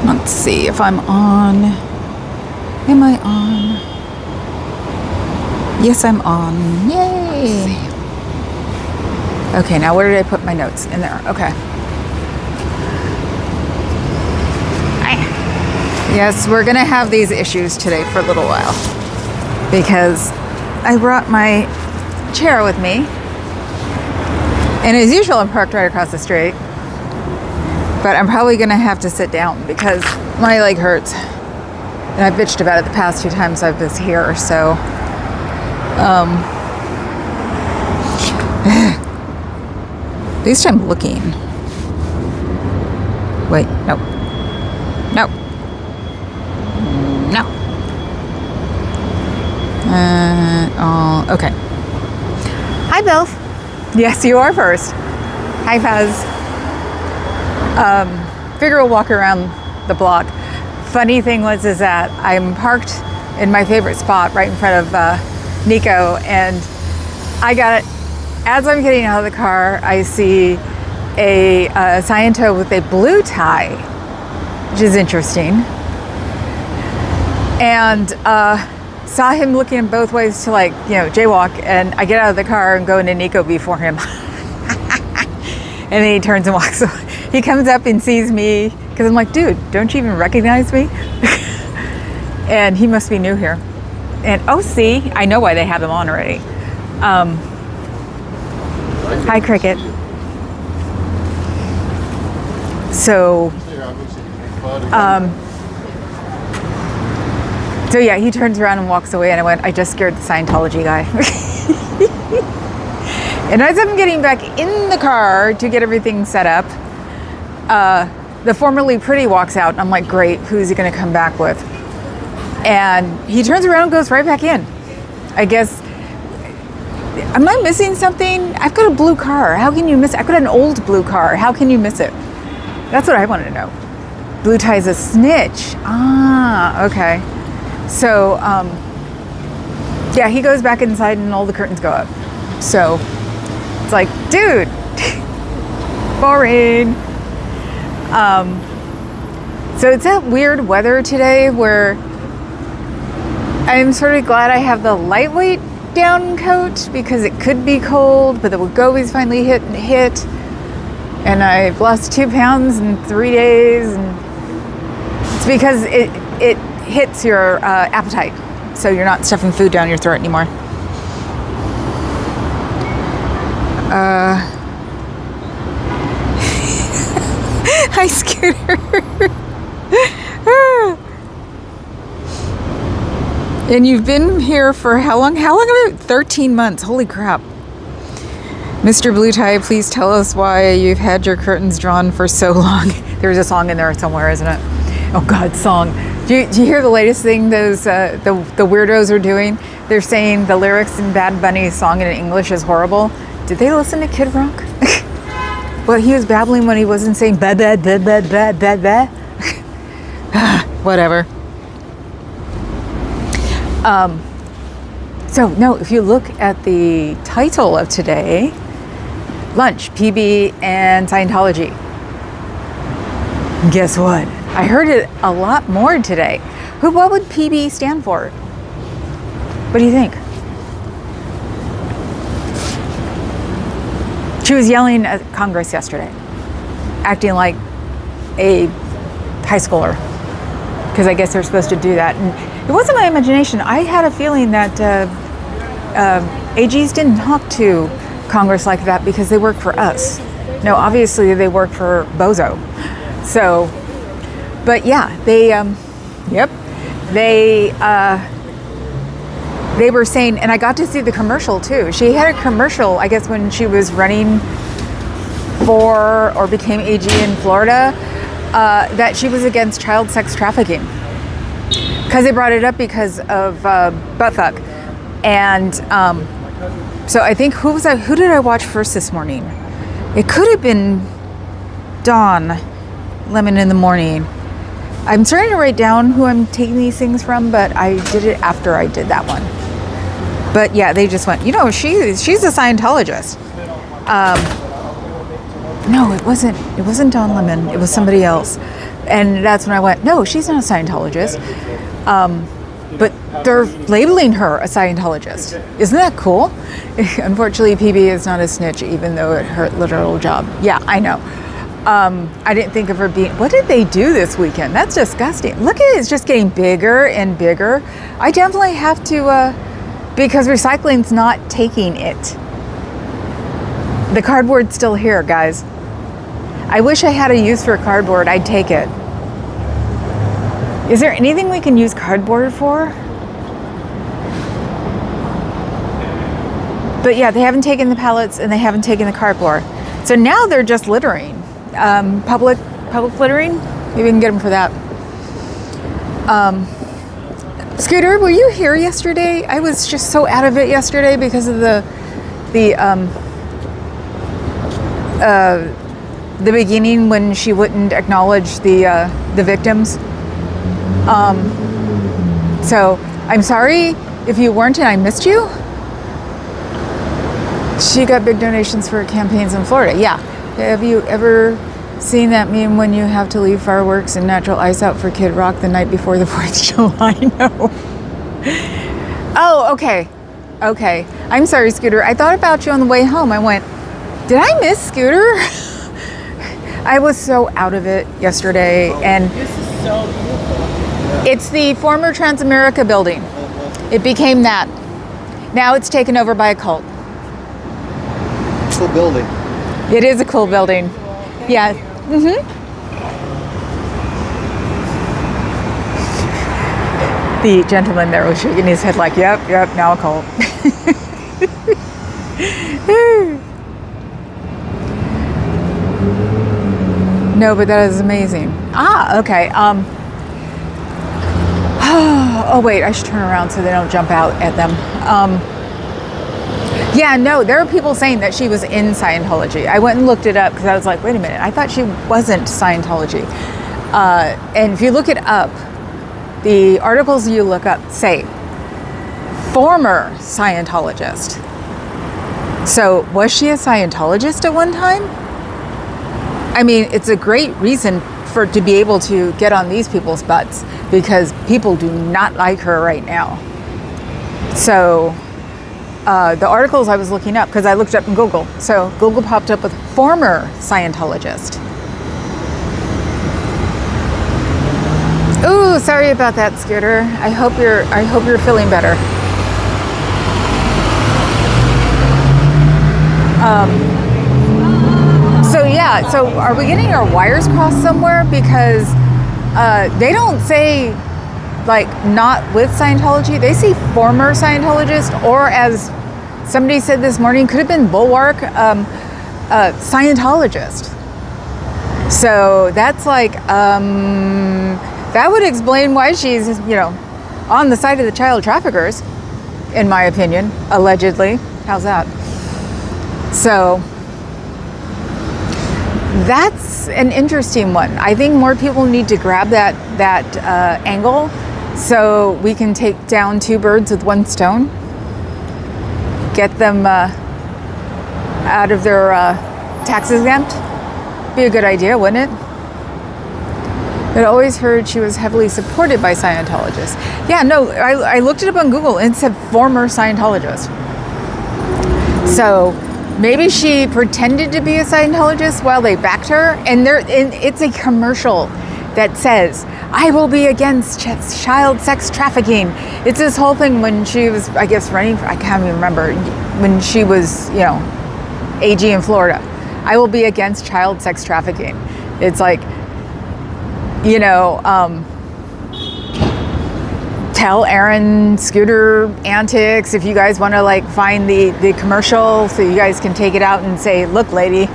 Let's see if I'm on. Am I on? Yes, I'm on. Yay! Okay, now where did I put my notes? In there. Okay. Yes, we're gonna have these issues today for a little while because I brought my chair with me, and as usual, I'm parked right across the street. But I'm probably gonna have to sit down because my leg hurts, and I've bitched about it the past 2 times I was here. So, at least I'm looking. Wait, no, no, no. Oh, okay. Hi, Bill. Yes, you are first. Hi, Faz. Figure we'll walk around the block. Funny thing is that I'm parked in my favorite spot right in front of Nico, and I got it. As I'm getting out of the car, I see a Scientology with a blue tie, which is interesting, and saw him looking both ways to jaywalk, and I get out of the car and go into Nico before him. And then he turns and walks away. He comes up and sees me because I'm like, dude, don't you even recognize me? And he must be new here. And oh, see, I know why they have them on already. Hi, Cricket. So yeah, he turns around and walks away, and I went, I just scared the Scientology guy. And as I'm getting back in the car to get everything set up, the formerly pretty walks out, and I'm like, great, who's he gonna come back with? And he turns around and goes right back in. I guess, am I missing something? I've got a blue car. How can you miss it? I've got an old blue car. How can you miss it? That's what I wanted to know. Blue tie's a snitch. Ah, okay. So, yeah, he goes back inside and all the curtains go up. So, it's like, dude, boring. So it's that weird weather today where I'm sort of glad I have the lightweight down coat because it could be cold, but the Wegovy's finally hit, and I've lost 2 pounds in 3 days, and it's because it hits your appetite, so you're not stuffing food down your throat anymore. Hi, Scooter. And you've been here for how long? How long? About 13 months. Holy crap. Mr. Blue Tie, please tell us why you've had your curtains drawn for so long. There's a song in there somewhere, isn't it? Oh God, song. Do you hear the latest thing those the weirdos are doing? They're saying the lyrics in Bad Bunny's song in English is horrible. Did they listen to Kid Rock? Well, he was babbling when he wasn't saying bad, bad, bad, bad, bad, bad, bad. Whatever. So, no, if you look at the title of today, Lunch, PB, and Scientology. Guess what? I heard it a lot more today. What would PB stand for? What do you think? She was yelling at Congress yesterday, acting like a high schooler, because I guess they're supposed to do that. And it wasn't my imagination. I had a feeling that AGs didn't talk to Congress like that because they work for us. No, obviously they work for Bozo. So, but yeah, they were saying, and I got to see the commercial too. She had a commercial, I guess, when she was running for or became AG in Florida, that she was against child sex trafficking. Because they brought it up because of buttfuck. And so I think, who did I watch first this morning? It could have been Dawn Lemon in the Morning. I'm starting to write down who I'm taking these things from, but I did it after I did that one. But yeah, they just went, she's a Scientologist. No, it wasn't Dawn Lemon. It was somebody else. And that's when I went, no, she's not a Scientologist. But they're labeling her a Scientologist. Isn't that cool? Unfortunately, PB is not a snitch, even though it hurt literal job. Yeah, I know. I didn't think of her being, what did they do this weekend? That's disgusting. Look at it, it's just getting bigger and bigger. I definitely have to, because recycling's not taking it. The cardboard's still here, guys. I wish I had a use for cardboard. I'd take it. Is there anything we can use cardboard for? But yeah, they haven't taken the pallets and they haven't taken the cardboard. So now they're just littering. Public littering. Maybe we can get them for that. Scooter, were you here yesterday? I was just so out of it yesterday because of the beginning when she wouldn't acknowledge the victims. So I'm sorry if you weren't and I missed you. She got big donations for campaigns in Florida. Yeah. Have you ever seen that meme when you have to leave fireworks and natural ice out for Kid Rock the night before the 4th of July? No. Oh, okay. Okay. I'm sorry, Scooter. I thought about you on the way home. I went, did I miss Scooter? I was so out of it yesterday. And this is so beautiful. It's the former Transamerica building. It became that. Now it's taken over by a cult. Cool building. It is a cool building. Yeah. Mm-hmm. The gentleman there was shaking his head like, yep, now a cult. No, but that is amazing. Ah, okay. Oh, wait, I should turn around so they don't jump out at them. Yeah, no, there are people saying that she was in Scientology. I went and looked it up because I was like, wait a minute, I thought she wasn't Scientology. And if you look it up, the articles you look up say former Scientologist. So was she a Scientologist at one time? I mean, it's a great reason to be able to get on these people's butts because people do not like her right now. So the articles I was looking up, because I looked up in Google, so Google popped up with former Scientologist. Ooh, sorry about that, Scooter. I hope you're feeling better. So yeah, so are we getting our wires crossed somewhere? Because they don't say like not with Scientology. They say former Scientologist, or as somebody said this morning, could have been Bulwark, Scientologist. So that's like, that would explain why she's, on the side of the child traffickers, in my opinion, allegedly. How's that? So that's an interesting one. I think more people need to grab that angle so we can take down two birds with one stone. Get them out of their tax exempt. Be a good idea, wouldn't it? But I always heard she was heavily supported by Scientologists. Yeah, no, I looked it up on Google and it said former Scientologist. So maybe she pretended to be a Scientologist while they backed her, and it's a commercial that says, I will be against child sex trafficking. It's this whole thing when she was, I guess, running for, I can't even remember, when she was, AG in Florida. I will be against child sex trafficking. It's like, tell Aaron Scooter Antics if you guys want to find the commercial so you guys can take it out and say, look, lady.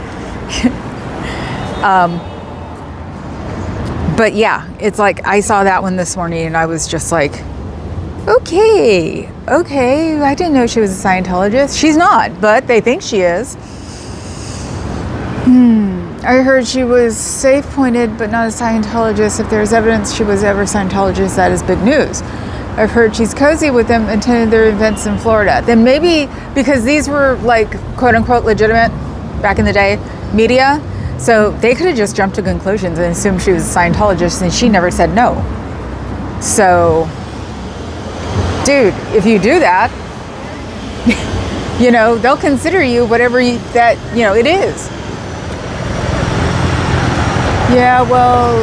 But yeah, it's like I saw that one this morning and I was just like, okay, I didn't know she was a Scientologist. She's not, but they think she is. I heard she was safe pointed but not a Scientologist. If there's evidence she was ever a Scientologist, that is big news. I've heard she's cozy with them, attended their events in Florida. Then maybe because these were quote unquote legitimate back in the day media, So they could have just jumped to conclusions and assumed she was a Scientologist, and she never said no. So, dude, if you do that, they'll consider you whatever it is. Yeah, well,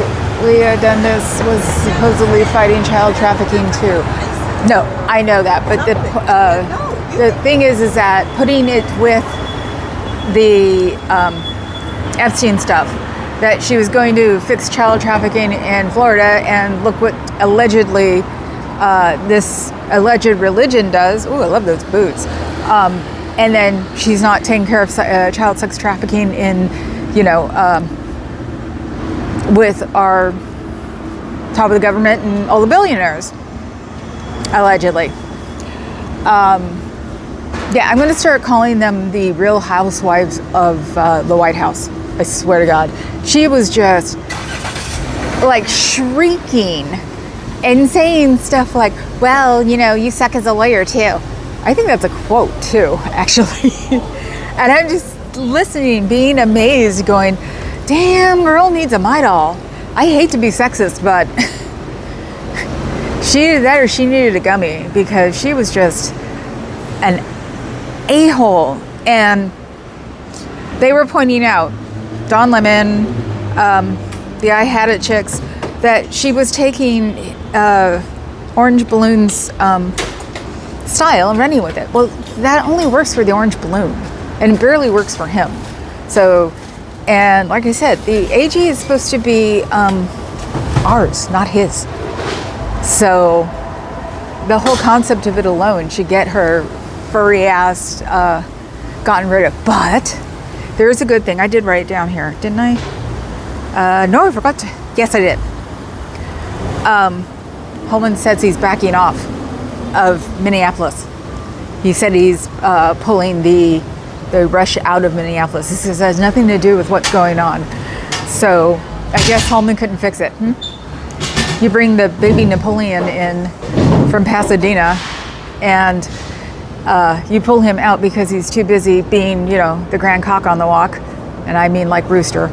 Leah Dundas was supposedly fighting child trafficking too. No, I know that, but the thing is that putting it with the Epstein stuff, that she was going to fix child trafficking in Florida, and look what allegedly this alleged religion does. Ooh, I love those boots. And then she's not taking care of child sex trafficking in, with our top of the government and all the billionaires, allegedly. Yeah, I'm going to start calling them the Real Housewives of the White House. I swear to God. She was just like shrieking and saying stuff like, well, you suck as a lawyer too. I think that's a quote too, actually. And I'm just listening, being amazed, going, damn, girl needs a Midol. I hate to be sexist, but she did that, or she needed a gummy, because she was just an a-hole. And they were pointing out, Don Lemon, the I Had It chicks, that she was taking Orange Balloon's style and running with it. Well, that only works for the orange balloon, and it barely works for him. So, and like I said, the AG is supposed to be ours, not his. So the whole concept of it alone should get her furry ass gotten rid of. But there is a good thing. I did write it down here, didn't I? No, I forgot to. Yes, I did. Holman says he's backing off of Minneapolis. He said he's pulling the rush out of Minneapolis. This has nothing to do with what's going on. So I guess Holman couldn't fix it. You bring the baby Napoleon in from Pasadena, and you pull him out because he's too busy being, the grand cock on the walk, and I mean like rooster.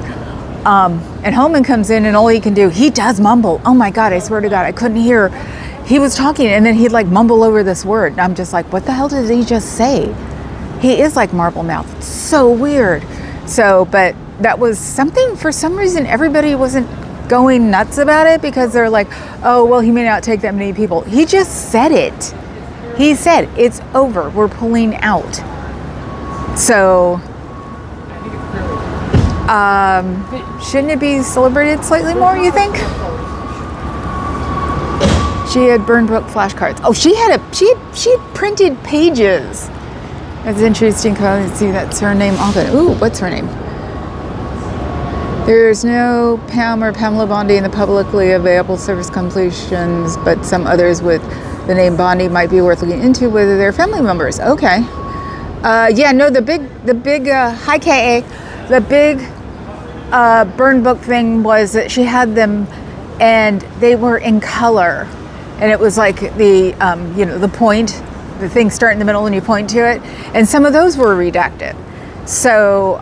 And Holman comes in, and all he can do, he does mumble. Oh my God, I swear to God, I couldn't hear. He was talking, and then he'd like mumble over this word. And I'm just like, what the hell did he just say? He is like marble mouth. It's so weird. So, but that was something, for some reason, everybody wasn't going nuts about it, because they're like, oh, well, he may not take that many people. He just said it. He said, it's over. We're pulling out. So, shouldn't it be celebrated slightly more, you think? She had burned book flashcards. Oh, she had printed pages. That's interesting. Let's see, that's her name. Ooh, what's her name? There's no Pam or Pamela Bondi in the publicly available service completions, but some others with the name Bondi might be worth looking into, whether they're family members. Okay. Yeah, no, the big hi KA, the big burn book thing was that she had them, and they were in color, and it was like the the point, the thing start in the middle and you point to it, and some of those were redacted. So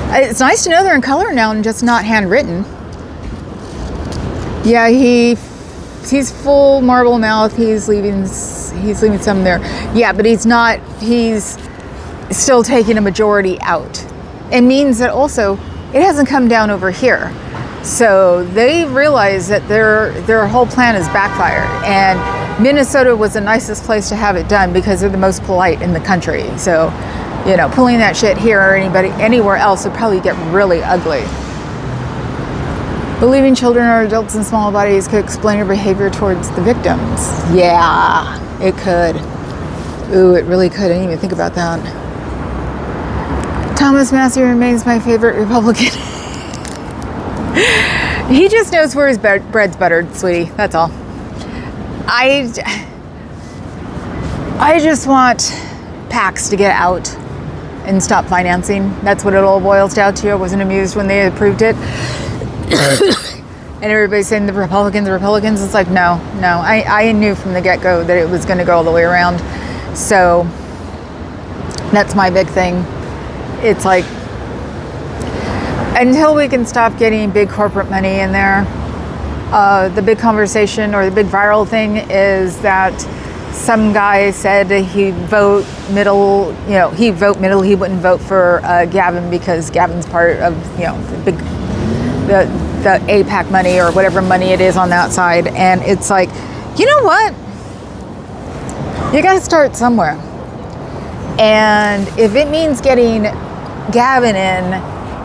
it's nice to know they're in color now and just not handwritten. Yeah, he's full marble mouth. He's leaving some there. Yeah, but he's still taking a majority out. It means that also it hasn't come down over here. So they realize that their whole plan is backfired, and Minnesota was the nicest place to have it done because they're the most polite in the country. So, pulling that shit here or anywhere else would probably get really ugly. Believing children or adults in small bodies could explain your behavior towards the victims. Yeah, it could. Ooh, it really could. I didn't even think about that. Thomas Massey remains my favorite Republican. He just knows where his bread's buttered, sweetie. That's all. I just want PACs to get out and stop financing. That's what it all boils down to. I wasn't amused when they approved it. And everybody's saying the Republicans. It's like, no. I knew from the get-go that it was going to go all the way around. So that's my big thing. it's like, until we can stop getting big corporate money in there, the big conversation or the big viral thing is that some guy said he'd vote middle, he wouldn't vote for Gavin because Gavin's part of, the APAC money or whatever money it is on that side. And it's like, you know what? You got to start somewhere. And if it means getting Gavin in,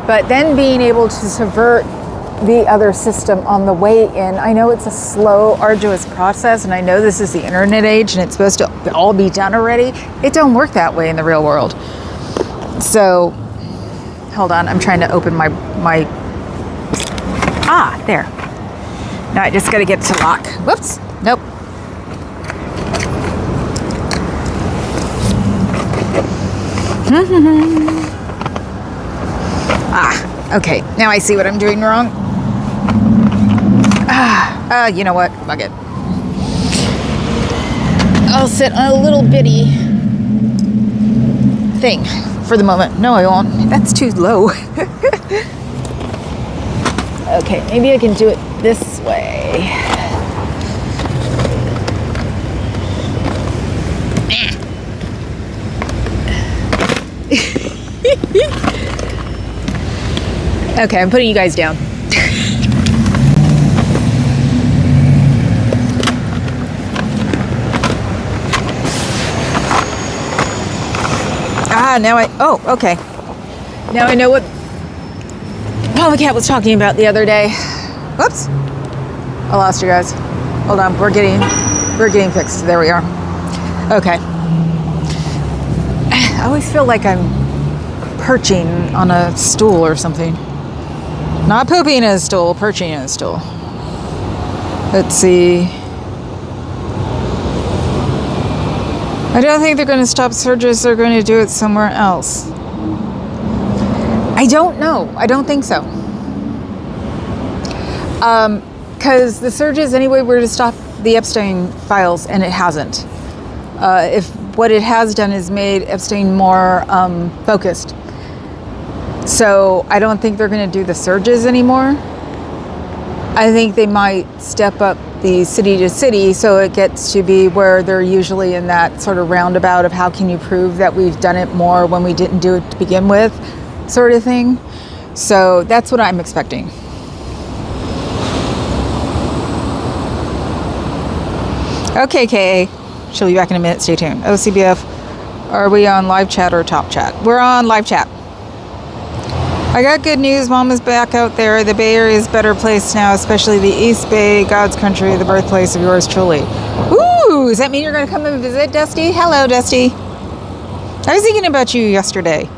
but then being able to subvert the other system on the way in, I know it's a slow, arduous process, and I know this is the internet age and it's supposed to all be done already. It don't work that way in the real world. So, hold on, I'm trying to open my there. Now I just gotta get to lock. Whoops, nope. Okay, now I see what I'm doing wrong. You know what? Fuck it. I'll sit on a little bitty thing for the moment. No, I won't. That's too low. Okay, maybe I can do it this way. Okay, I'm putting you guys down. Okay. Now I know what Paula Cat was talking about the other day. Whoops. I lost you guys. Hold on, we're getting fixed. There we are. Okay. I always feel like I'm perching on a stool or something. Not pooping in a stool, perching in a stool. Let's see. I don't think they're going to stop surges. They're going to do it somewhere else. I don't know. I don't think so. Because the surges anyway were to stop the Epstein files, and it hasn't. If what it has done is made Epstein more focused. So I don't think they're going to do the surges anymore. I think they might step up the city to city so it gets to be where they're usually in that sort of roundabout of how can you prove that we've done it more when we didn't do it to begin with, sort of thing. So that's what I'm expecting. Okay, KA. She'll be back in a minute. Stay tuned. OCBF, are we on live chat or top chat? We're on live chat. I got good news. Mom is back out there. The Bay Area is a better place now, especially the East Bay, God's country, the birthplace of yours truly. Ooh, does that mean you're going to come and visit, Dusty? Hello, Dusty. I was thinking about you yesterday.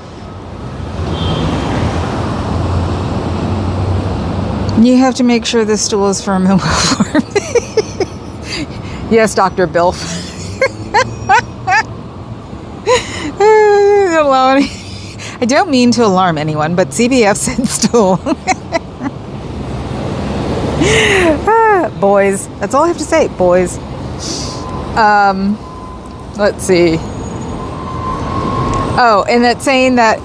You have to make sure this stool is firm and well formed. Yes, Dr. Bilf. I don't mean to alarm anyone, but CBF said stool. Boys. That's all I have to say, boys. Let's see. Oh, and that's saying that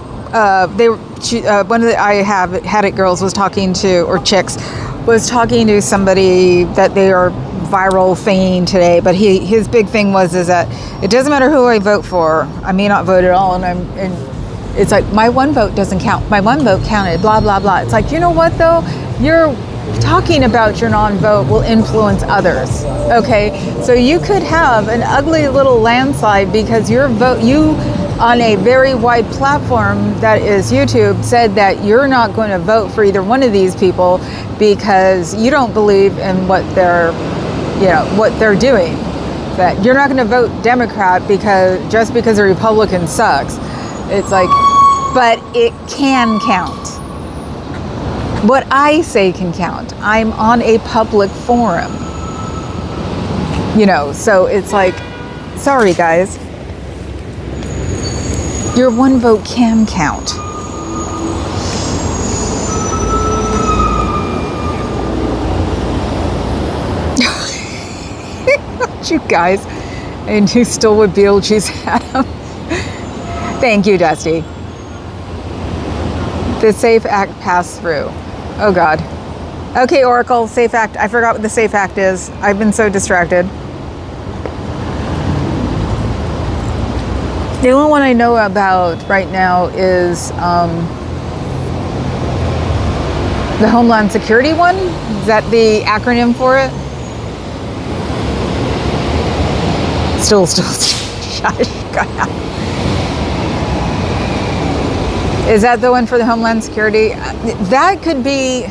one of the I Have Had It girls was talking to, or chicks, was talking to somebody that they are viral thing today, but his big thing is that it doesn't matter who I vote for. I may not vote at all, and it's like, my one vote doesn't count. My one vote counted, blah, blah, blah. It's like, you know what, though? You're talking about your non-vote will influence others, okay? So you could have an ugly little landslide because your vote, you on a very wide platform that is YouTube, said that you're not going to vote for either one of these people because you don't believe in what they're doing. That you're not going to vote Democrat just because a Republican sucks. It's like, but it can count. What I say can count. I'm on a public forum. So it's like, sorry guys. Your one vote can count. You guys, and you still would Beetlejuice had him. Thank you, Dusty. The SAFE Act passed through. Oh God. Okay, Oracle, SAFE Act. I forgot what the SAFE Act is. I've been so distracted. The only one I know about right now is the Homeland Security one. Is that the acronym for it? Still, shush. Is that the one for the Homeland Security? That could be,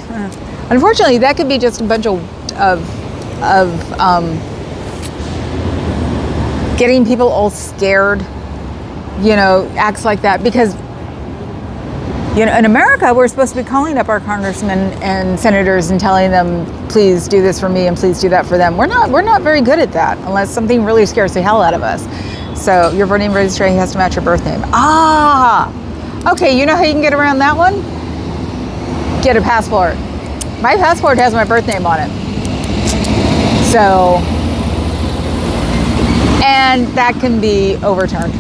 unfortunately, that could be just a bunch of getting people all scared, acts like that. Because, in America, we're supposed to be calling up our congressmen and senators and telling them, please do this for me and please do that for them. We're not very good at that unless something really scares the hell out of us. So your voting registration has to match your birth name. Okay, you know how you can get around that one? Get a passport. My passport has my birth name on it. So, and that can be overturned.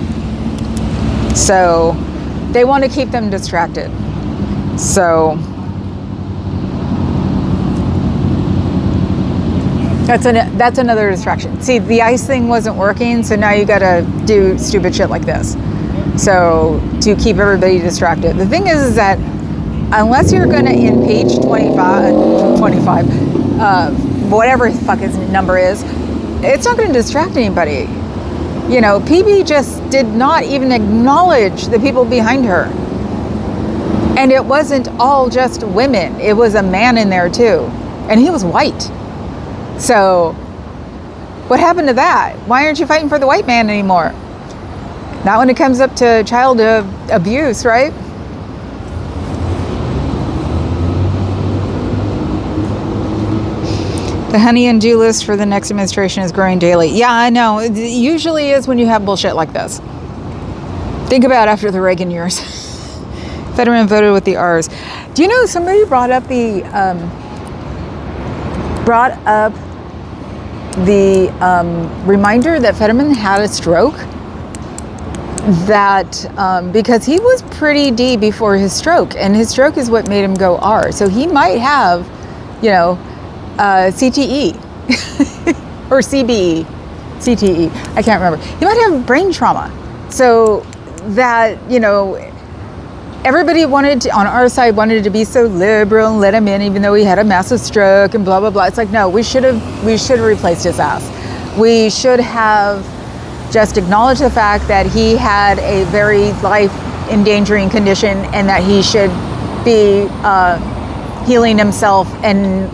So, they want to keep them distracted. So, that's another distraction. See, the ICE thing wasn't working, so now you got to do stupid shit like this. So, to keep everybody distracted. The thing is that unless you're going to impeach 25, whatever the fuck his number is, it's not going to distract anybody. PB just did not even acknowledge the people behind her. And it wasn't all just women. It was a man in there too. And he was white. So, what happened to that? Why aren't you fighting for the white man anymore? Not when it comes up to child abuse, right? The honey and do list for the next administration is growing daily. Yeah, I know. It usually is when you have bullshit like this. Think about after the Reagan years. Fetterman voted with the R's. Do you know somebody brought up the reminder that Fetterman had a stroke? That because he was pretty D before his stroke, and his stroke is what made him go R. So he might have, CTE or CTE. I can't remember. He might have brain trauma. So that, everybody on our side wanted to be so liberal and let him in, even though he had a massive stroke and blah, blah, blah. It's like, no, we should have replaced his ass. We should have just acknowledged the fact that he had a very life-endangering condition and that he should be healing himself and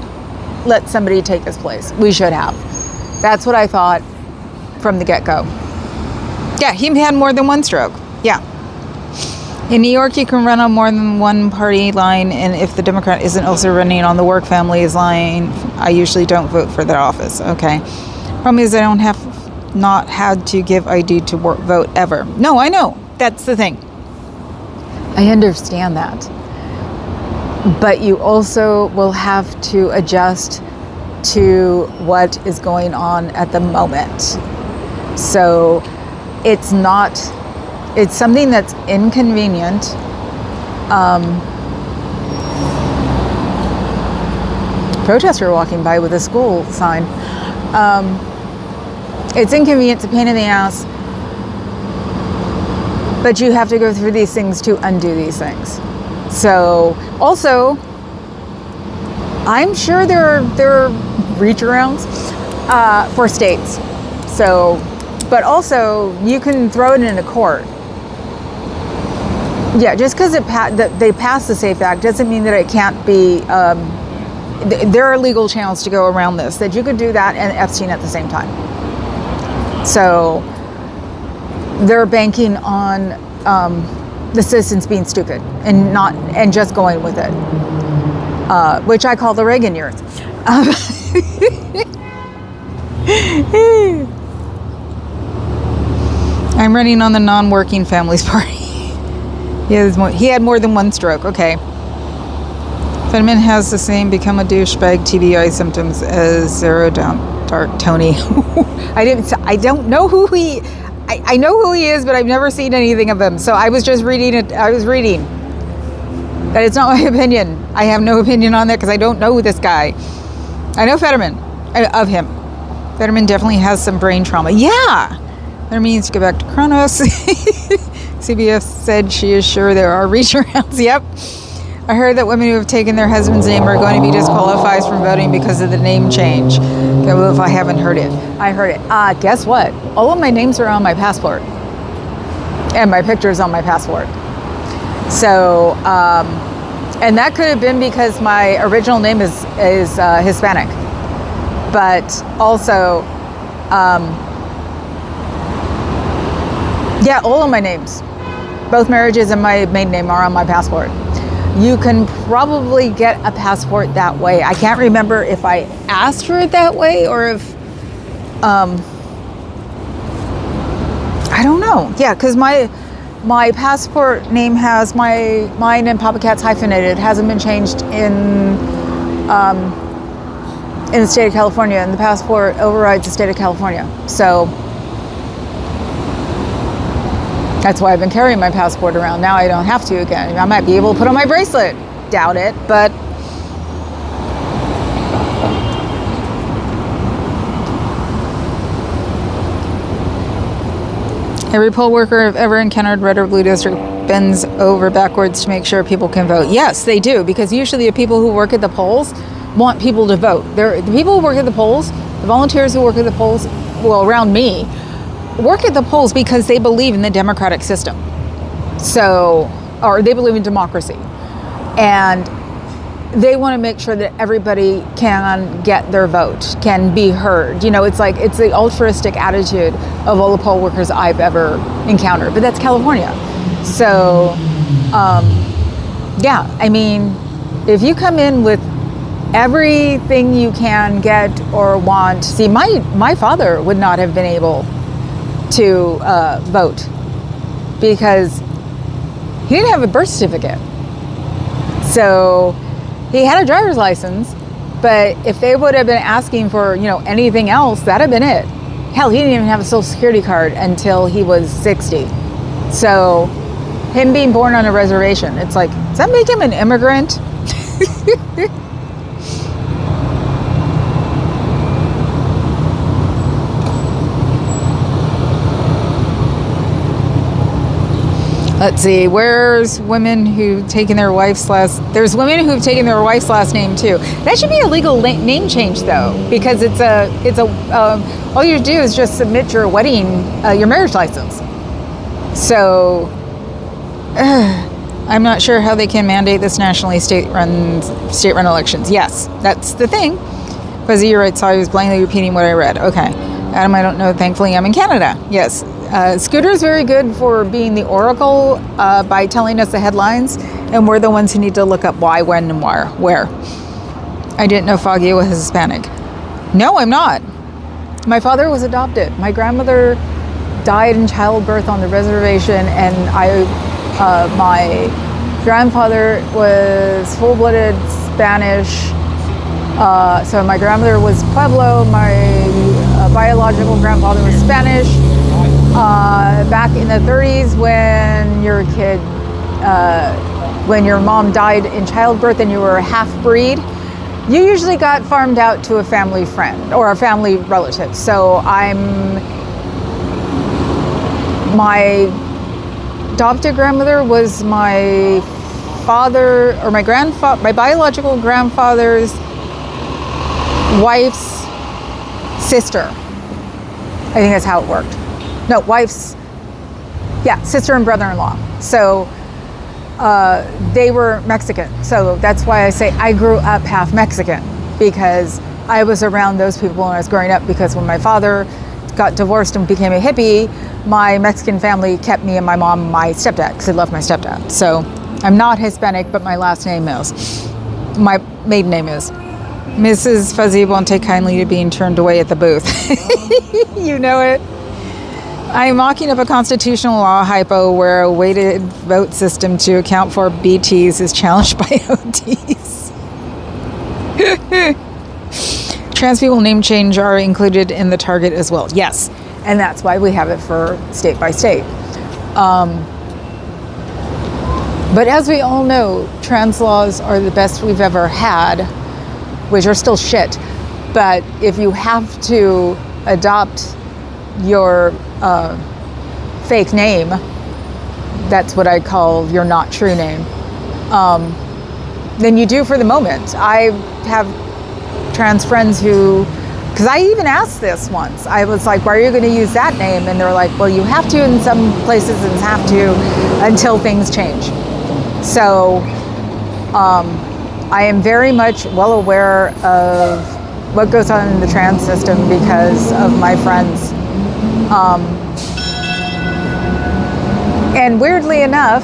let somebody take his place. We should have. That's what I thought from the get-go. Yeah, he had more than one stroke. Yeah. In New York, you can run on more than one party line, and if the Democrat isn't also running on the work families line, I usually don't vote for that office. Okay. Problem is I don't not had to give ID to vote ever. No, I know. That's the thing. I understand that. But you also will have to adjust to what is going on at the moment. So it's something that's inconvenient. Protester walking by with a school sign. It's inconvenient, it's a pain in the ass, but you have to go through these things to undo these things. So, also, I'm sure there are reach-arounds for states. So, but also, you can throw it into court. Yeah, just because they passed the SAFE Act doesn't mean that it can't be. There are legal channels to go around this, that you could do that and Epstein at the same time. So they're banking on the citizens being stupid and just going with it, which I call the Reagan years. I'm running on the non-working families party. He had more than one stroke. Okay. Fetterman has the same become a douchebag TBI symptoms as Zero Dark Tony. I don't know who I know who he is, but I've never seen anything of him. So I was just reading it. I was reading. That is not my opinion. I have no opinion on that because I don't know this guy. I know Fetterman, of him. Fetterman definitely has some brain trauma. Yeah! That means to go back to Kronos. CBS said she is sure there are reach arounds. Yep. I heard that women who have taken their husband's name are going to be disqualified from voting because of the name change. If I haven't heard it. I heard it. Guess what? All of my names are on my passport. And my picture's on my passport. So, and that could have been because my original name is Hispanic. But also, yeah, all of my names, both marriages and my maiden name are on my passport. You can probably get a passport that way. I can't remember if I asked for it that way or if, I don't know. Yeah, because my passport name has mine and Papa Cat's hyphenated. It hasn't been changed in the state of California, and the passport overrides the state of California. So that's why I've been carrying my passport around. Now I don't have to again. I might be able to put on my bracelet. Doubt it, but every poll worker I've ever encountered, red or blue district, bends over backwards to make sure people can vote. Yes, they do, because usually the people who work at the polls want people to vote. The people who work at the polls, the volunteers who work at the polls, well, around me, work at the polls because they believe in the democratic system. So, or they believe in democracy. And they want to make sure that everybody can get their vote, can be heard. You know, it's like, it's the altruistic attitude of all the poll workers I've ever encountered, but that's California. So, yeah, I mean, if you come in with everything you can get or want, see, my father would not have been able to vote because he didn't have a birth certificate. So he had a driver's license, but if they would have been asking for, you know, anything else, that'd have been it. Hell, he didn't even have a social security card until he was 60. So him being born on a reservation, it's like, does that make him an immigrant? Let's see, there's women who've taken their wife's last name too. That should be a legal name change though, because all you do is just submit your your marriage license. So, I'm not sure how they can mandate this nationally state-run elections. Yes, that's the thing. Fuzzy, you're right, sorry, I was blindly repeating what I read. Okay. Adam, I don't know, thankfully I'm in Canada. Yes. Scooter is very good for being the oracle by telling us the headlines, and we're the ones who need to look up why, when, and where. I didn't know Foggy was Hispanic. No, I'm not. My father was adopted. My grandmother died in childbirth on the reservation, and my grandfather was full-blooded Spanish. So my grandmother was Pueblo. My biological grandfather was Spanish. Back in the 30s, when your mom died in childbirth and you were a half-breed, you usually got farmed out to a family friend or a family relative. So my adopted grandmother was my father, or my biological grandfather's wife's sister. I think that's how it worked. No, sister and brother-in-law. So they were Mexican. So that's why I say I grew up half Mexican, because I was around those people when I was growing up, because when my father got divorced and became a hippie, my Mexican family kept me and my mom, my stepdad, because they loved my stepdad. So I'm not Hispanic, but my last name is. My maiden name is. Mrs. Fuzzy won't take kindly to being turned away at the booth. You know it. I'm mocking up a constitutional law hypo where a weighted vote system to account for BTs is challenged by OTs. Trans people name change are included in the target as well. Yes, and that's why we have it for state by state. But as we all know, trans laws are the best we've ever had, which are still shit. But if you have to adopt your fake name, that's what I call your not true name, then you do for the moment. I have trans friends who, because I even asked this once, I was like, why are you going to use that name? And they're like, well, you have to in some places and have to until things change. So I am very much well aware of what goes on in the trans system because of my friends. And weirdly enough,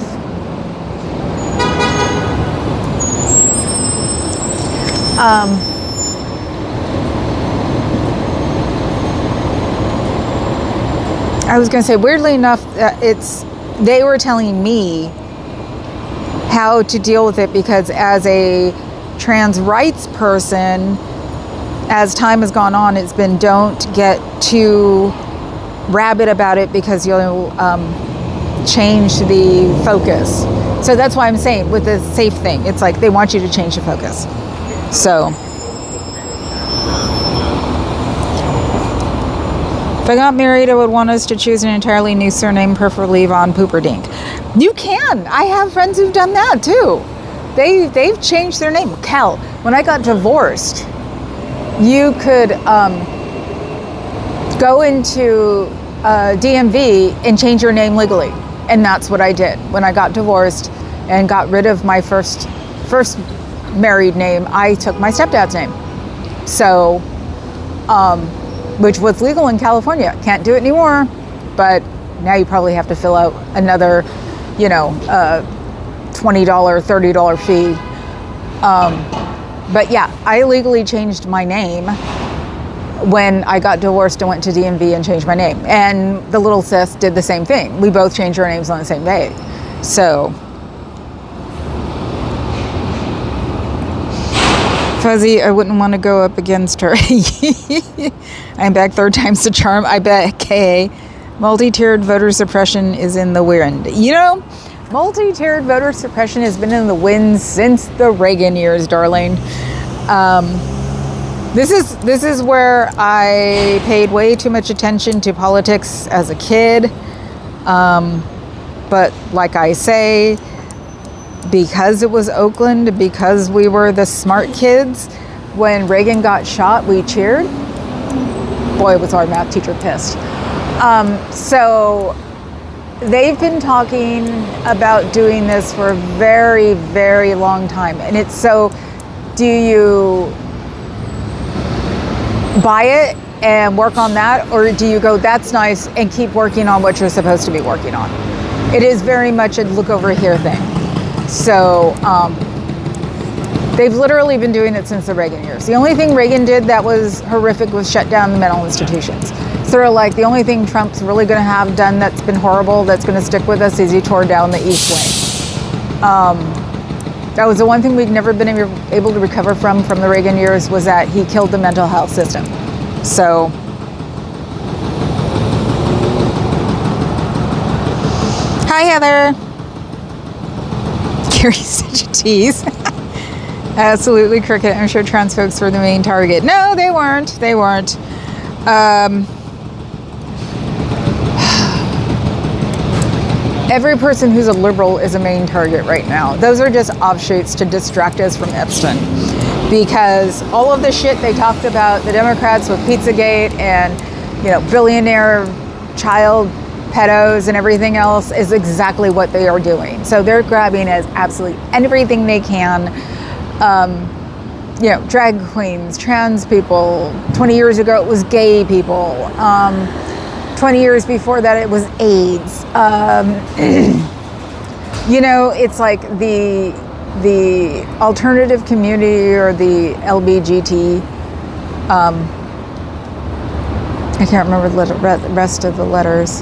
I was going to say, weirdly enough, they were telling me how to deal with it, because as a trans rights person, as time has gone on, it's been, don't get too rabid about it because you'll change the focus. So that's why I'm saying with the safe thing, it's like they want you to change the focus. So if I got married, I would want us to choose an entirely new surname, preferably Von Pooperdink. You can. I have friends who've done that too. They've changed their name. Cal, when I got divorced, you could go into DMV and change your name legally. And that's what I did. When I got divorced and got rid of my first married name, I took my stepdad's name. So, which was legal in California. Can't do it anymore, but now you probably have to fill out another, $20, $30 fee. But yeah, I legally changed my name when I got divorced and went to DMV and changed my name. And the little sis did the same thing. We both changed our names on the same day. So, Fuzzy, I wouldn't want to go up against her. I'm back, third time's the charm. I bet. K. Multi-tiered voter suppression is in the wind. Multi-tiered voter suppression has been in the wind since the Reagan years, darling. This is where I paid way too much attention to politics as a kid. But like I say, because it was Oakland, because we were the smart kids, when Reagan got shot, we cheered. Boy, was our math teacher pissed. So they've been talking about doing this for a very, very long time. And it's so, do you buy it and work on that, or do you go, that's nice, and keep working on what you're supposed to be working on? It is very much a look over here thing. So they've literally been doing it since the Reagan years. The only thing Reagan did that was horrific was shut down the mental institutions. So they're like, the only thing Trump's really going to have done that's been horrible, that's going to stick with us, is he tore down the East Wing. That was the one thing we'd never been able to recover from the Reagan years, was that he killed the mental health system. So hi, Heather. Gary's such a tease. Absolutely cricket. I'm sure trans folks were the main target. No, they weren't. They weren't. Every person who's a liberal is a main target right now. Those are just offshoots to distract us from Epstein. Because all of the shit they talked about, the Democrats with Pizzagate and, billionaire child pedos and everything else, is exactly what they are doing. So they're grabbing as absolutely everything they can. Drag queens, trans people. 20 years ago, it was gay people. 20 years before that, it was AIDS. It's like the alternative community, or the LBGT. I can't remember the rest of the letters,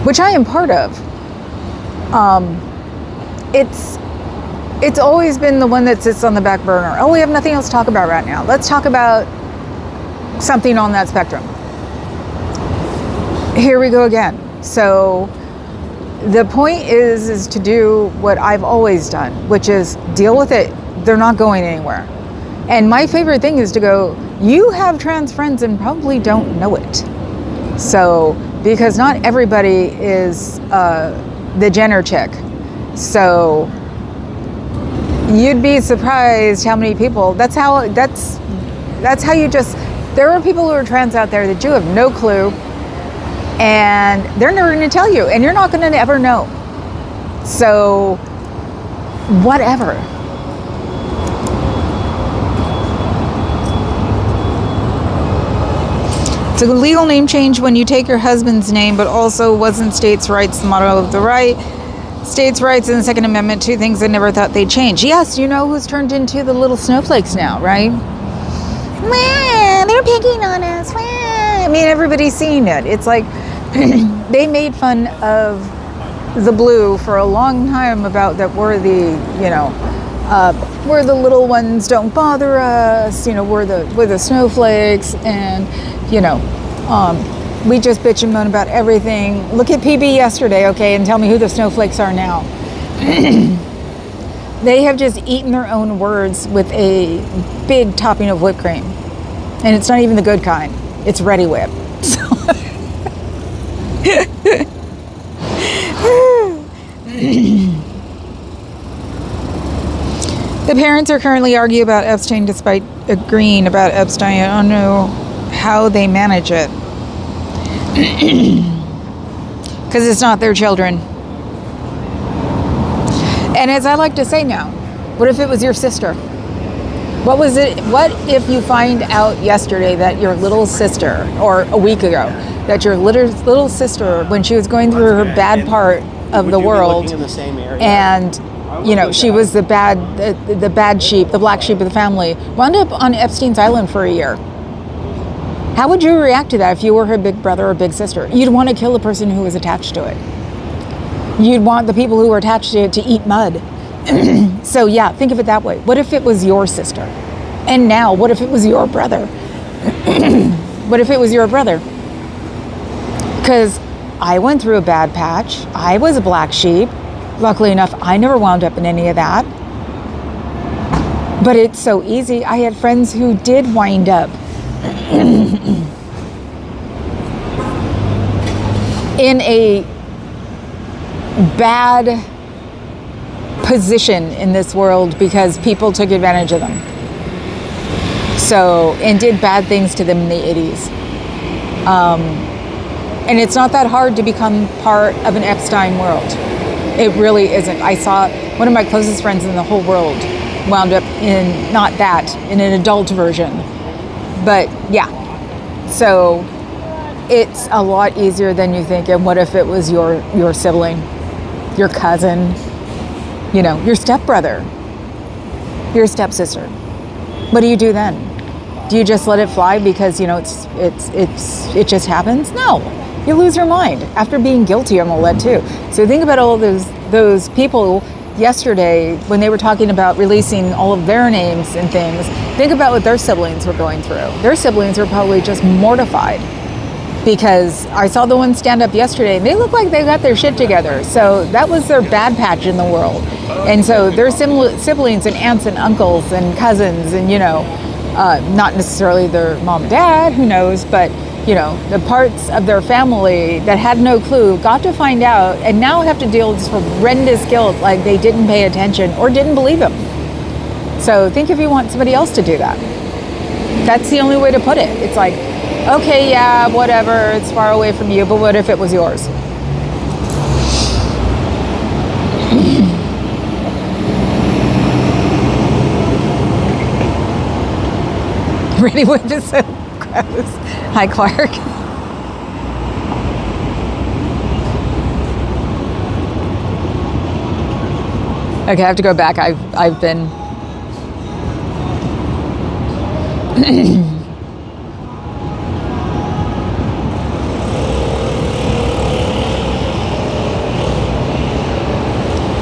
which I am part of. It's always been the one that sits on the back burner. Oh, we have nothing else to talk about right now. Let's talk about something on that spectrum. Here we go again. So The point is to do what I've always done, which is deal with it. They're not going anywhere. And my favorite thing is to go, you have trans friends and probably don't know it. So, because not everybody is the Jenner chick. So, you'd be surprised how many people, that's how you just, there are people who are trans out there that you have no clue, and they're never going to tell you, and you're not going to ever know. So, whatever. It's a legal name change when you take your husband's name, but also wasn't states' rights the motto of the right. States' rights and the Second Amendment, two things I never thought they'd change. Yes, you know who's turned into the little snowflakes now, right? They're picking on us. I mean, everybody's seeing it. It's like they made fun of the blue for a long time about that we're the, we're the little ones, don't bother us, we're the snowflakes, and we just bitch and moan about everything. Look at PB yesterday, okay, and tell me who the snowflakes are now. They have just eaten their own words with a big topping of whipped cream. And it's not even the good kind. It's Ready Whip. So the parents are currently arguing about Epstein despite agreeing about Epstein. I don't know how they manage it. Because it's not their children. And as I like to say now, what if it was your sister? What if you find out yesterday that your little sister, or a week ago, that your little sister, when she was going through her bad part of the world, and she was the bad sheep, the black sheep of the family, wound up on Epstein's Island for a year. How would you react to that if you were her big brother or big sister? You'd want to kill the person who was attached to it. You'd want the people who were attached to it to eat mud. So yeah, think of it that way. What if it was your sister? And now, what if it was your brother? What if it was your brother? Because I went through a bad patch. I was a black sheep. Luckily enough, I never wound up in any of that. But it's so easy. I had friends who did wind up in a bad position in this world because people took advantage of them. So, and did bad things to them in the 80s. And it's not that hard to become part of an Epstein world. It really isn't. I saw one of my closest friends in the whole world wound up in, in an adult version. But yeah, so it's a lot easier than you think. And what if it was your sibling, your cousin, your stepbrother, your stepsister? What do you do then? Do you just let it fly because it just happens? No, you lose your mind after being guilty on all that too. So think about all those people yesterday when they were talking about releasing all of their names and things. Think about what their siblings were going through. Their siblings were probably just mortified because I saw the one stand up yesterday and they look like they got their shit together. So that was their bad patch in the world. And so their siblings and aunts and uncles and cousins and, not necessarily their mom and dad, who knows, but, the parts of their family that had no clue got to find out and now have to deal with this horrendous guilt like they didn't pay attention or didn't believe him. So think if you want somebody else to do that. That's the only way to put it. It's like, okay, yeah, whatever, it's far away from you, but what if it was yours? Ready Whip is so gross. Hi, Clark. Okay, I have to go back. I've been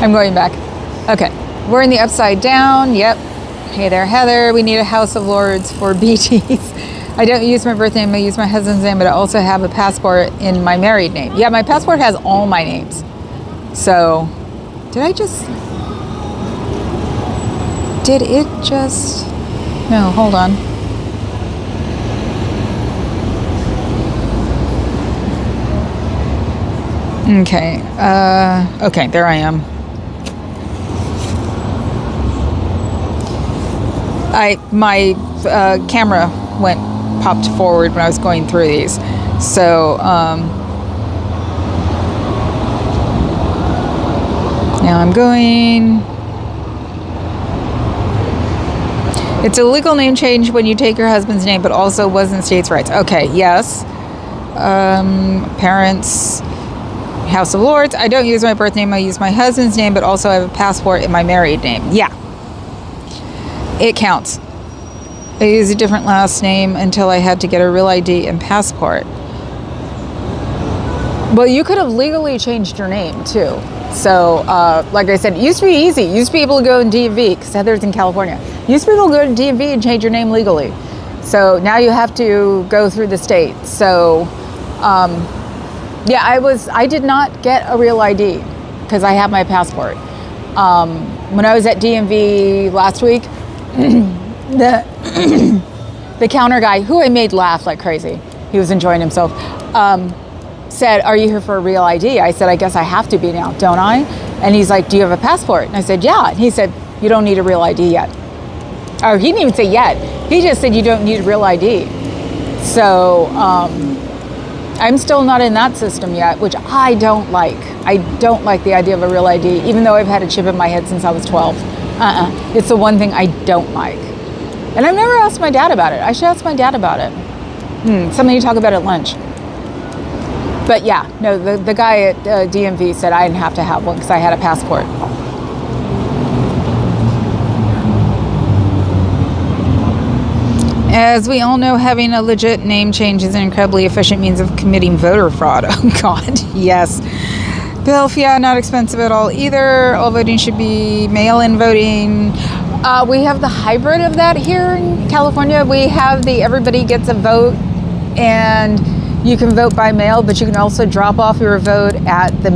I'm going back. Okay, we're in the upside down. Yep. Hey there, Heather. We need a House of Lords for BTs. I don't use my birth name. I use my husband's name, but I also have a passport in my married name. Yeah, my passport has all my names. So, did it just... No, hold on. Okay, okay, there I am. My camera popped forward when I was going through these. So, now I'm going... It's a legal name change when you take your husband's name, but also wasn't states' rights. Okay, yes. Parents, House of Lords. I don't use my birth name. I use my husband's name, but also I have a passport in my married name. Yeah. It counts. I use a different last name until I had to get a real ID and passport. Well, you could have legally changed your name, too. So, like I said, it used to be easy. You used to be able to go in DMV, because Heather's in California. You used to be able to go to DMV and change your name legally. So now you have to go through the state. So, yeah, I did not get a real ID because I have my passport. When I was at DMV last week, the counter guy, who I made laugh like crazy, he was enjoying himself, said, "Are you here for a real ID?" I said, "I guess I have to be now, don't I?" And he's like, "Do you have a passport?" And I said, "Yeah." And he said, "You don't need a real ID yet." Or he didn't even say yet. He just said, "You don't need a real ID." So I'm still not in that system yet, which I don't like. I don't like the idea of a real ID, even though I've had a chip in my head since I was 12. It's the one thing I don't like. And I've never asked my dad about it. I should ask my dad about it. Something to talk about at lunch. But yeah, no, the guy at DMV said I didn't have to have one because I had a passport. As we all know, having a legit name change is an incredibly efficient means of committing voter fraud. Oh, God, yes. Bill, yeah, not expensive at all either. All voting should be mail-in voting. We have the hybrid of that here in California. We have the everybody gets a vote, and you can vote by mail, but you can also drop off your vote at the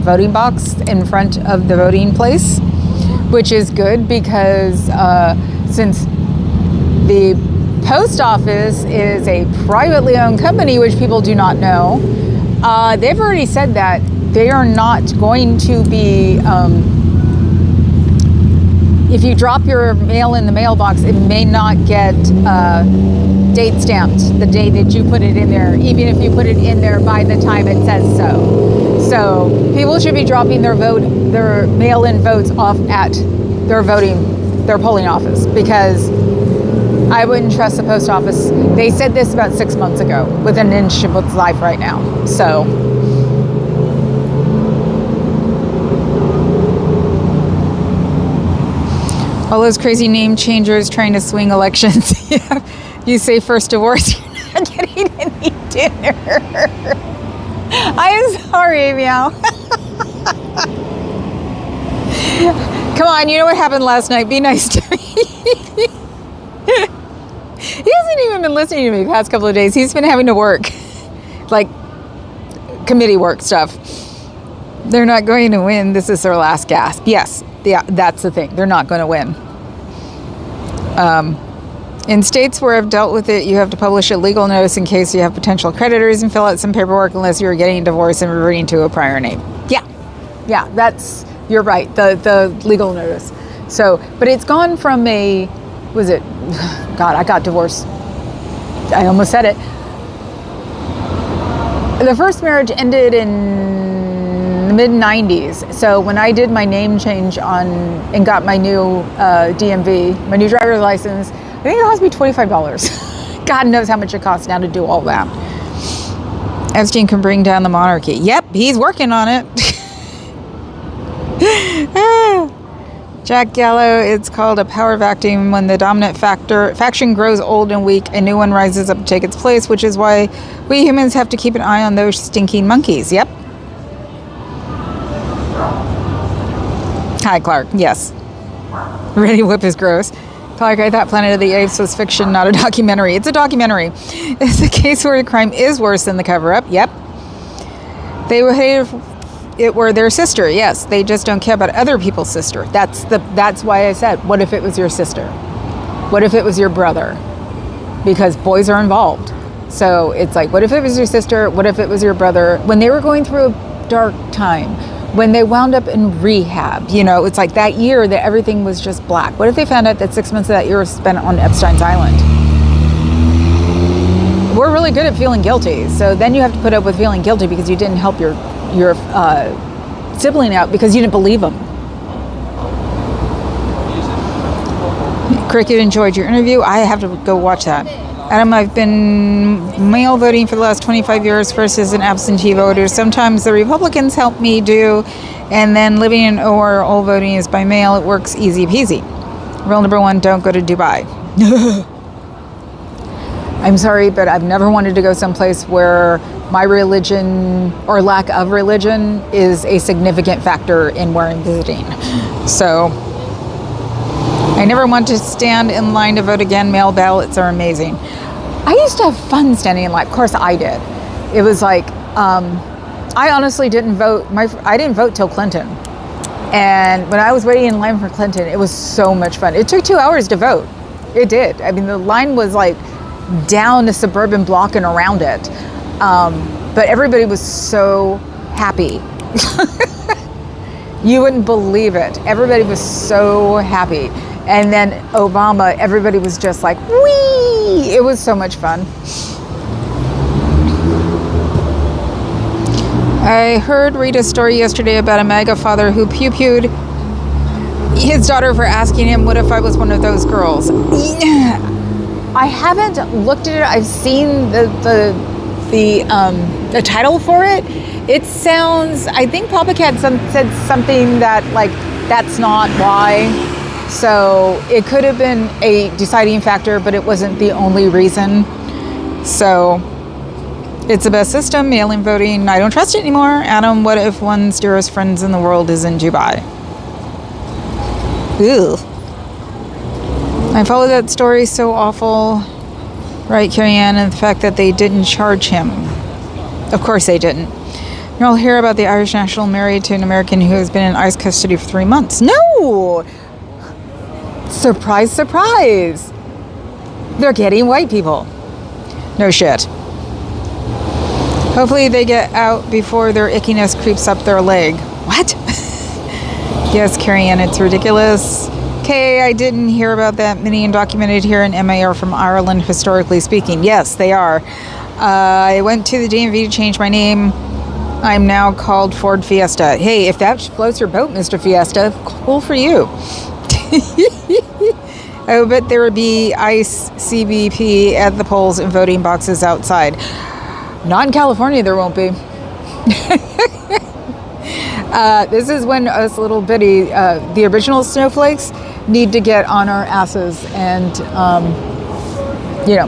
voting box in front of the voting place, which is good because since the post office is a privately owned company, which people do not know, they've already said that they are not going to be, if you drop your mail in the mailbox, it may not get date stamped the day that you put it in there, even if you put it in there by the time it says so. So people should be dropping their mail-in votes off at their polling office, because I wouldn't trust the post office. They said this about 6 months ago, within an inch of its life right now. So all those crazy name changers trying to swing elections. Yeah. You say first divorce, you're not getting any dinner. I am sorry, Meow. Come on, you know what happened last night. Be nice to me. He hasn't even been listening to me the past couple of days. He's been having to work, like committee work stuff. They're not going to win. This is their last gasp. Yes, yeah, that's the thing. They're not going to win. In states where I've dealt with it, you have to publish a legal notice in case you have potential creditors and fill out some paperwork unless you're getting a divorce and reverting to a prior name. Yeah, you're right, the legal notice. So, but it's gone from I got divorced. I almost said it. The first marriage ended in the mid-90s. So when I did my name change and got my new DMV, my new driver's license, I think it cost me $25. God knows how much it costs now to do all that. Epstein can bring down the monarchy. Yep, he's working on it. Jack Gallo, it's called a power vacuum. When the dominant faction grows old and weak, a new one rises up to take its place, which is why we humans have to keep an eye on those stinking monkeys. Yep. Hi, Clark. Yes. Ready whip is gross. Clark, I thought Planet of the Apes was fiction, not a documentary. It's a documentary. It's a case where the crime is worse than the cover-up. Yep. They would hate it were their sister. Yes, they just don't care about other people's sister. That's why I said, what if it was your sister? What if it was your brother? Because boys are involved. So it's like, what if it was your sister? What if it was your brother? When they were going through a dark time, when they wound up in rehab, you know, it's like that year that everything was just black. What if they found out that 6 months of that year was spent on Epstein's Island? We're really good at feeling guilty. So then you have to put up with feeling guilty because you didn't help your sibling out because you didn't believe him. Cricket enjoyed your interview. I have to go watch that. Adam, I've been mail voting for the last 25 years versus an absentee voter. Sometimes the Republicans help me do, and then living in OR, all voting is by mail. It works easy peasy. Rule number 1, don't go to Dubai. I'm sorry, but I've never wanted to go someplace where my religion or lack of religion is a significant factor in where I'm visiting. So I never want to stand in line to vote again. Mail ballots are amazing. I used to have fun standing in line. Of course I did. It was like, I honestly didn't vote. I didn't vote till Clinton. And when I was waiting in line for Clinton, it was so much fun. It took 2 hours to vote. It did. I mean, the line was like down the suburban block and around it. But everybody was so happy. You wouldn't believe it. Everybody was so happy. And then Obama, everybody was just like, wee! It was so much fun. I read a story yesterday about a MAGA father who pew-pewed his daughter for asking him, what if I was one of those girls? I haven't looked at it. I've seen the title for it. It sounds, I think Papa Cat said something that like, that's not why. So it could have been a deciding factor, but it wasn't the only reason. So it's the best system, mail-in voting. I don't trust it anymore. Adam, what if one's dearest friends in the world is in Dubai? Ew. I follow that story, so awful. Right, Carrie Ann, and the fact that they didn't charge him. Of course they didn't. You'll hear about the Irish national married to an American who has been in ICE custody for 3 months. No! Surprise, surprise. They're getting white people. No shit. Hopefully they get out before their ickiness creeps up their leg. What? Yes, Carrie Ann, it's ridiculous. Okay, I didn't hear about that. Many undocumented here in MA are from Ireland, historically speaking. Yes, they are. I went to the DMV to change my name. I'm now called Ford Fiesta. Hey, if that floats your boat, Mr. Fiesta, cool for you. I bet there would be ICE CBP at the polls and voting boxes outside. Not in California, there won't be. This is when us little bitty, the original snowflakes, need to get on our asses and,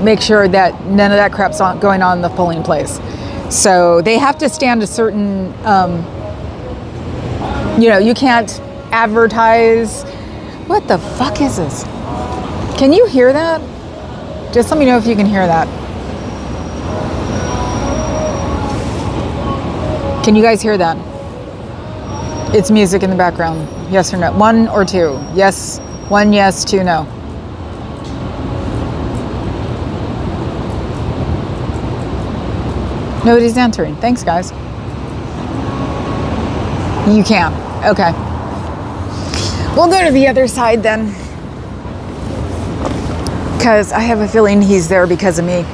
make sure that none of that crap's going on in the polling place. So they have to stand a certain, you can't advertise. What the fuck is this? Can you hear that? Just let me know if you can hear that. Can you guys hear that? It's music in the background. Yes or no? 1 or 2? Yes. 1 yes, 2 no. Nobody's answering. Thanks, guys. You can. Okay. We'll go to the other side then. Because I have a feeling he's there because of me.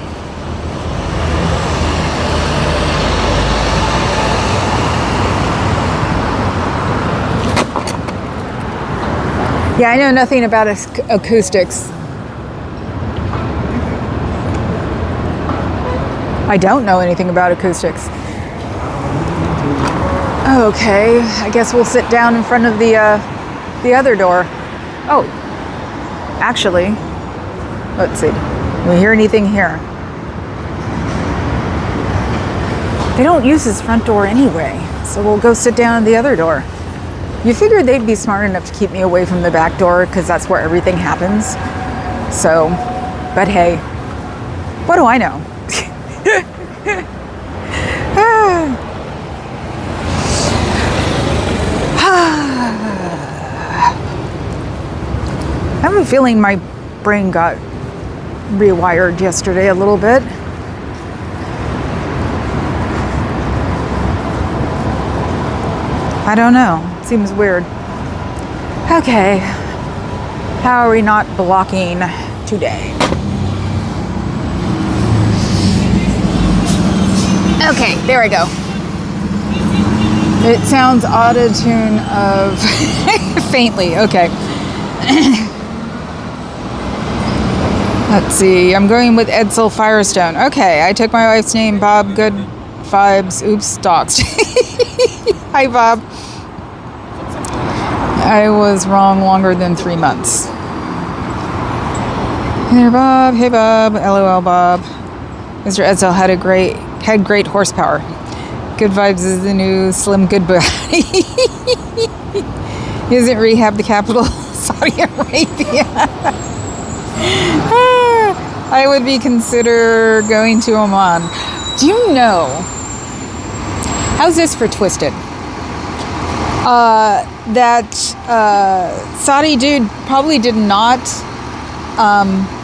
Yeah, I know nothing about acoustics. I don't know anything about acoustics. Okay, I guess we'll sit down in front of the other door. Oh, actually, let's see. Do we hear anything here? They don't use this front door anyway, so we'll go sit down at the other door. You figured they'd be smart enough to keep me away from the back door because that's where everything happens. So, but hey, what do I know? have a feeling my brain got rewired yesterday a little bit. I don't know. Seems weird. Okay. How are we not blocking today? Okay, there I go. It sounds auto-tune of faintly. Okay. Let's see. I'm going with Edsel Firestone. Okay, I took my wife's name, Bob. Good vibes. Oops, doxed. Hi, Bob. I was wrong longer than 3 months. Hey there, Bob. Hey, Bob. LOL, Bob. Mr. Edsel had great horsepower. Good vibes is the new Slim Goodbye. Isn't rehab the capital? Saudi Arabia. I would be consider going to Oman. Do you know? How's this for twisted? That Saudi dude probably did not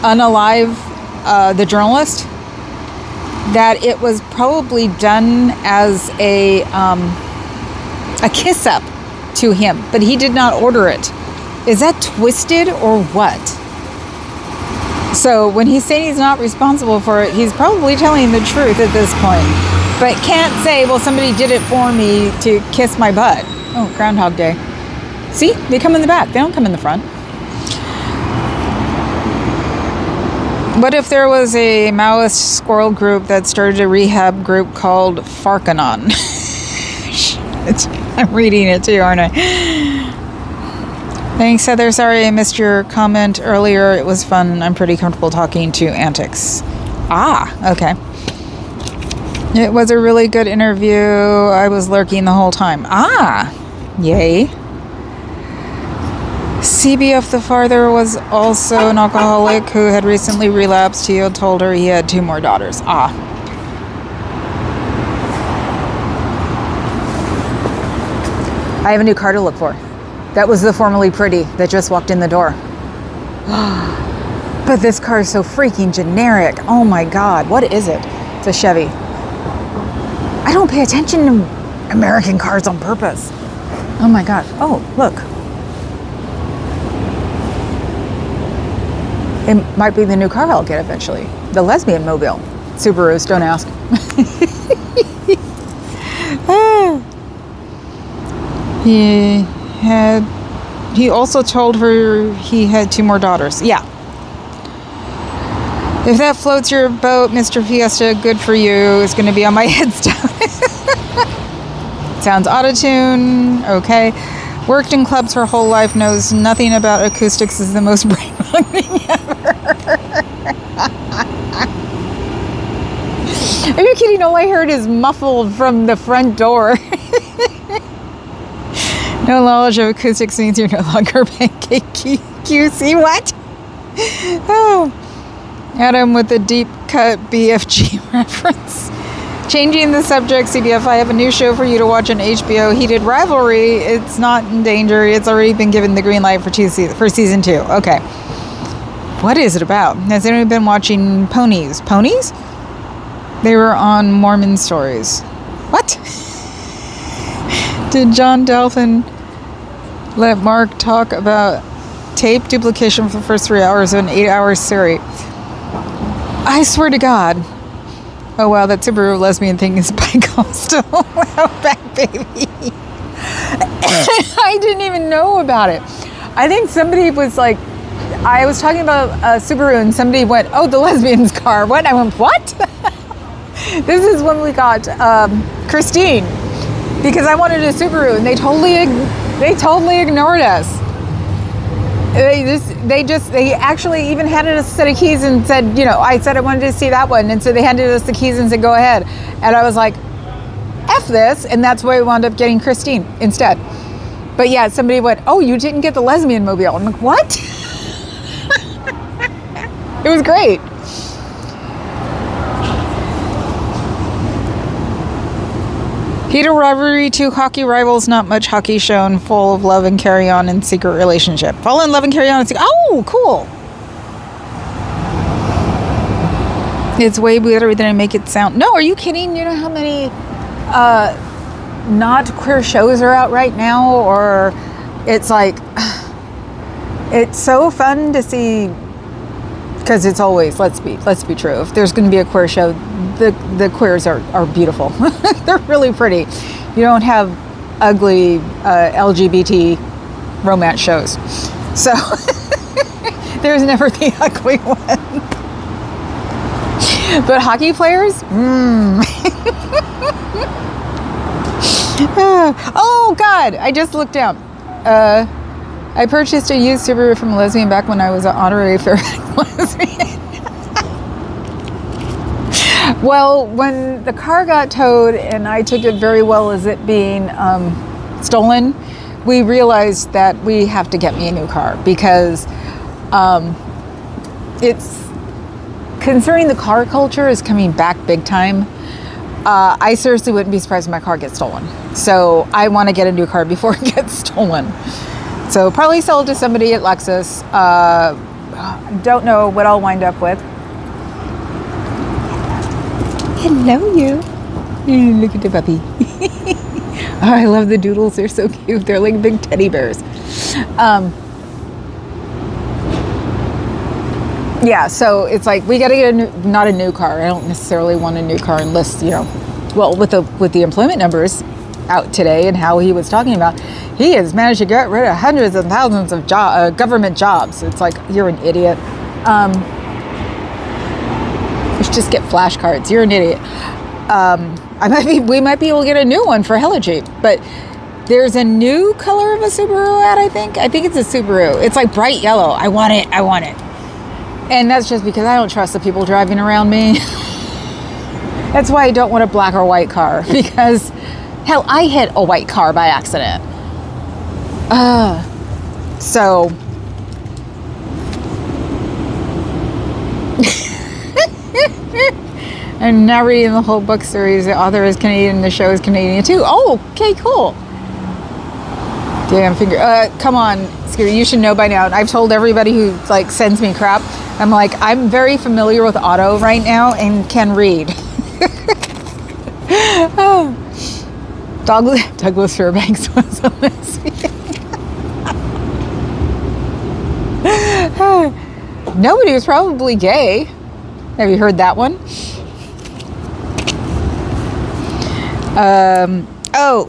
unalive the journalist. That it was probably done as a kiss up to him, but he did not order it. Is that twisted or what? So when he's saying he's not responsible for it, he's probably telling the truth at this point. But can't say, well, somebody did it for me to kiss my butt. Oh, Groundhog Day. See, they come in the back. They don't come in the front. What if there was a Maoist squirrel group that started a rehab group called Farkanon? I'm reading it too, aren't I? Thanks, Heather. Sorry I missed your comment earlier. It was fun. I'm pretty comfortable talking to antics. Ah, okay. It was a really good interview. I was lurking the whole time. Ah, yay. CBF the father was also an alcoholic who had recently relapsed. He had told her he had 2 more daughters. Ah. I have a new car to look for. That was the formerly pretty that just walked in the door. But this car is so freaking generic. Oh my God. What is it? It's a Chevy. I don't pay attention to American cars on purpose. Oh my God. Oh, look. It might be the new car I'll get eventually. The lesbian mobile. Subarus, don't ask. He also told her he had 2 more daughters. Yeah. If that floats your boat, Mr. Fiesta, good for you. It's going to be on my headstone. Sounds auto-tune. Okay. Worked in clubs her whole life, knows nothing about acoustics, is the most brain-fuck thing ever. Are you kidding? All I heard is muffled from the front door. No knowledge of acoustics means you're no longer pancake QC. What? Oh. Adam with the deep cut BFG reference. Changing the subject, CBF, I have a new show for you to watch on HBO, Heated Rivalry. It's not in danger. It's already been given the green light for season 2. Okay. What is it about? Has anyone been watching Ponies? Ponies? They were on Mormon Stories. What? Did John Delphin let Mark talk about tape duplication for the first 3 hours of an 8-hour series? I swear to God. Oh wow, that Subaru lesbian thing is bi-coastal. Back baby. I didn't even know about it. I think somebody was like, I was talking about Subaru and somebody went, oh, the lesbian's car. What? I went, what? This is when we got Christine, because I wanted a Subaru and they totally ignored us. They actually even handed us a set of keys and said, you know, I said I wanted to see that one. And so they handed us the keys and said, go ahead. And I was like, F this. And that's why we wound up getting Christine instead. But yeah, somebody went, oh, you didn't get the lesbian mobile. I'm like, what? It was great. Heat of rivalry, two hockey rivals, not much hockey shown, full of love and carry on and secret relationship. Fall in love and carry on and secret. Oh, cool. It's way better than I make it sound. No, are you kidding? You know how many not queer shows are out right now? Or it's like, it's so fun to see, because it's always, let's be true. If there's going to be a queer show, the queers are beautiful. They're really pretty. You don't have ugly LGBT romance shows. So there's never the ugly one. But hockey players? Oh God, I just looked down. I purchased a used Subaru from a lesbian back when I was an honorary Fairbanks lesbian. Well, when the car got towed and I took it very well as it being stolen, we realized that we have to get me a new car, because it's, considering the car culture is coming back big time, I seriously wouldn't be surprised if my car gets stolen. So I want to get a new car before it gets stolen. So probably sell it to somebody at Lexus. Don't know what I'll wind up with. Hello, you. Look at the puppy. Oh, I love the doodles. They're so cute. They're like big teddy bears. Yeah, so it's like we got to get not a new car. I don't necessarily want a new car unless, well, with the employment numbers out today and how he was talking about, he has managed to get rid of hundreds and thousands of government jobs. It's like, you're an idiot. Let's just get flashcards. You're an idiot. We might be able to get a new one for Hella Cheap, but there's a new color of a Subaru out, I think it's a Subaru. It's like bright yellow. I want it. And that's just because I don't trust the people driving around me. That's why I don't want a black or white car, because hell, I hit a white car by accident. So I'm now reading the whole book series. The author is Canadian, the show is Canadian too. Oh, okay, cool. Damn finger. Come on, Scary, you should know by now. I've told everybody who sends me crap. I'm like, I'm very familiar with auto right now and can read. Oh. Douglas Fairbanks was a lesbian. Nobody was probably gay. Have you heard that one?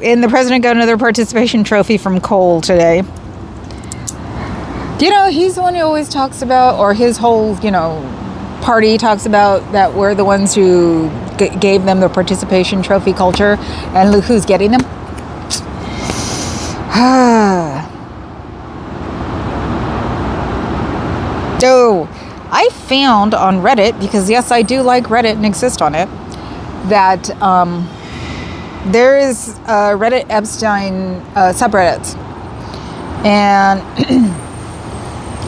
And the president got another participation trophy from Cole today. He's the one who always talks about, or his whole, party talks about that we're the ones who gave them the participation trophy culture, and look who's getting them. So, I found on Reddit, because yes, I do like Reddit and exist on it, that there is Reddit Epstein subreddits, and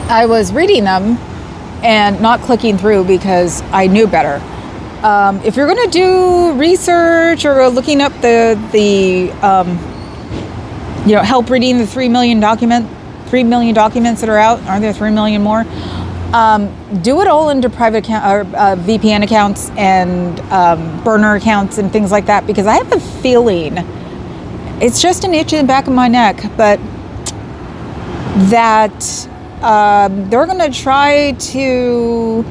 I was reading them and not clicking through because I knew better. If you're going to do research or looking up the help reading the 3 million documents that are out, aren't there 3 million more? Do it all into private account or VPN accounts and burner accounts and things like that, because I have a feeling, it's just an itch in the back of my neck, but that they're going to try to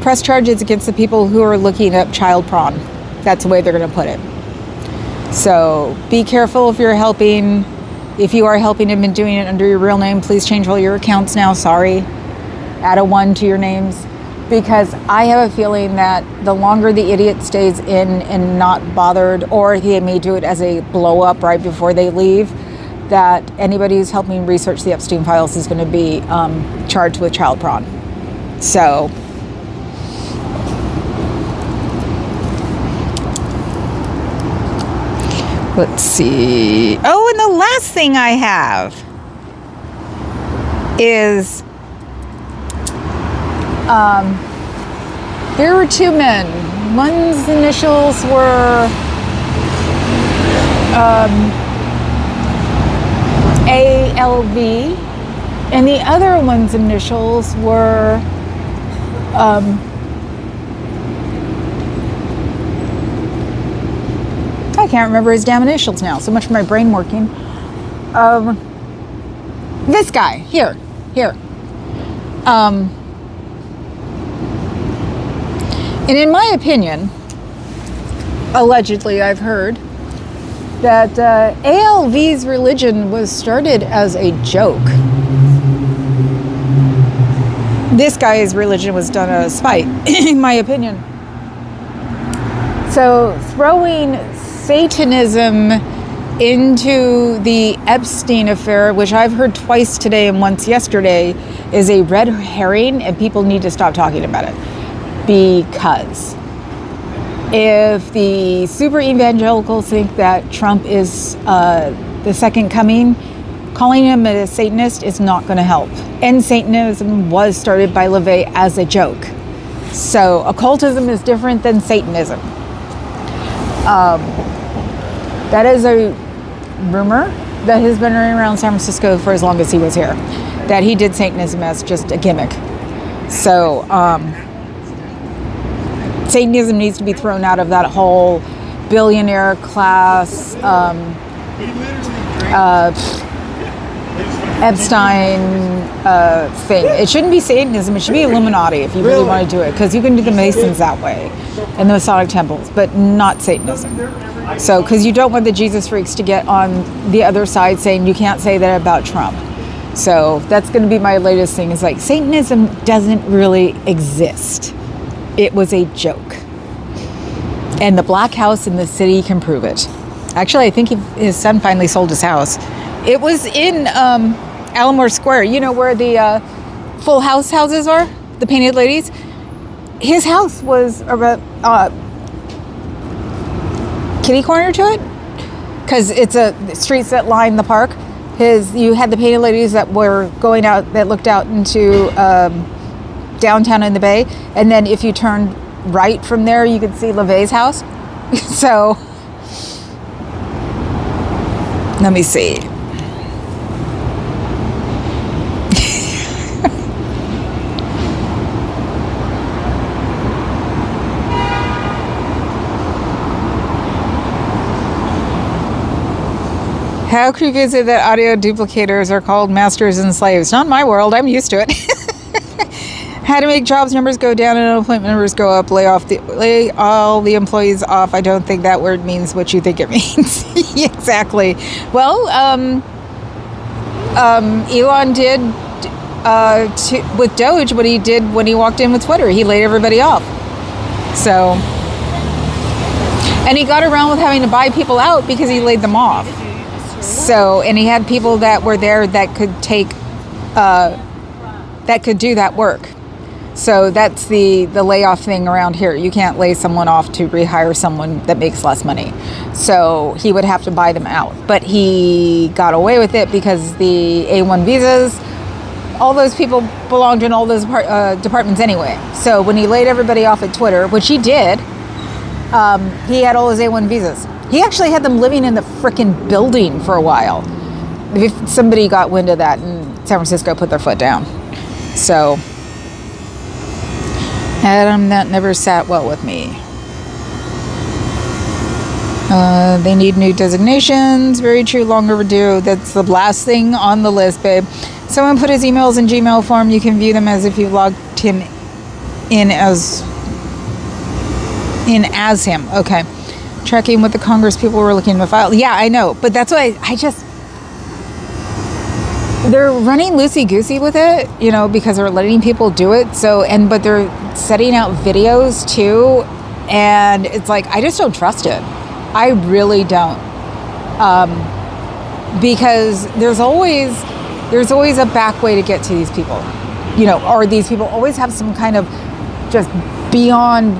press charges against the people who are looking up child porn. That's the way they're going to put it. So be careful if you're helping. If you are helping and been doing it under your real name, please change all your accounts now. Sorry. Add a 1 to your names. Because I have a feeling that the longer the idiot stays in and not bothered, or he may do it as a blow up right before they leave, that anybody who's helping research the Epstein files is going to be charged with child porn. So, let's see. Oh, and the last thing I have is there were 2 men. One's initials were ALV, and the other one's initials were I can't remember his damn initials now. So much for my brain working. This guy here. And in my opinion, allegedly, I've heard that ALV's religion was started as a joke. This guy's religion was done out of spite, in my opinion. So throwing Satanism into the Epstein affair, which I've heard twice today and once yesterday, is a red herring, and people need to stop talking about it. Because if the super evangelicals think that Trump is the second coming, calling him a Satanist is not going to help. And Satanism was started by LaVey as a joke. So occultism is different than Satanism. That is a rumor that has been running around San Francisco for as long as he was here, that he did Satanism as just a gimmick. So Satanism needs to be thrown out of that whole billionaire class Epstein thing. It shouldn't be Satanism. It should be Illuminati if you really want to do it, because you can do the Masons that way and the Masonic temples, but not Satanism. So, because you don't want the Jesus freaks to get on the other side saying you can't say that about Trump. So that's going to be my latest thing, is like, Satanism doesn't really exist. It was a joke. And the Black House in the city can prove it. Actually, I think his son finally sold his house. It was in Alamo Square, you know, where the Full House houses are, the painted ladies. His house was about kitty corner to it, because it's streets that line the park. You had the painted ladies that were going out, that looked out into downtown in the Bay, and then if you turned right from there, you could see LaVey's house. So let me see. How creepy is it that audio duplicators are called masters and slaves? Not in my world. I'm used to it. How to make jobs numbers go down and unemployment numbers go up. Lay all the employees off. I don't think that word means what you think it means. Exactly. Well, Elon did with Doge what he did when he walked in with Twitter. He laid everybody off. So, and he got around with having to buy people out because he laid them off. So, and he had people that were there that could that could do that work. So that's the layoff thing around here. You can't lay someone off to rehire someone that makes less money. So he would have to buy them out. But he got away with it because the A1 visas, all those people belonged in all those departments anyway. So when he laid everybody off at Twitter, which he did, he had all his A1 visas. He actually had them living in the frickin' building for a while. If somebody got wind of that in San Francisco, put their foot down. So, Adam, that never sat well with me. They need new designations. Very true, long overdue. That's the last thing on the list, babe. Someone put his emails in Gmail form. You can view them as if you logged him in as him. Okay. Tracking what the Congress people were looking to file. Yeah, I know. But that's why I just... They're running loosey-goosey with it, you know, because they're letting people do it. So, but they're setting out videos too. And it's like, I just don't trust it. I really don't. Because there's always a back way to get to these people, you know, or these people always have some kind of just beyond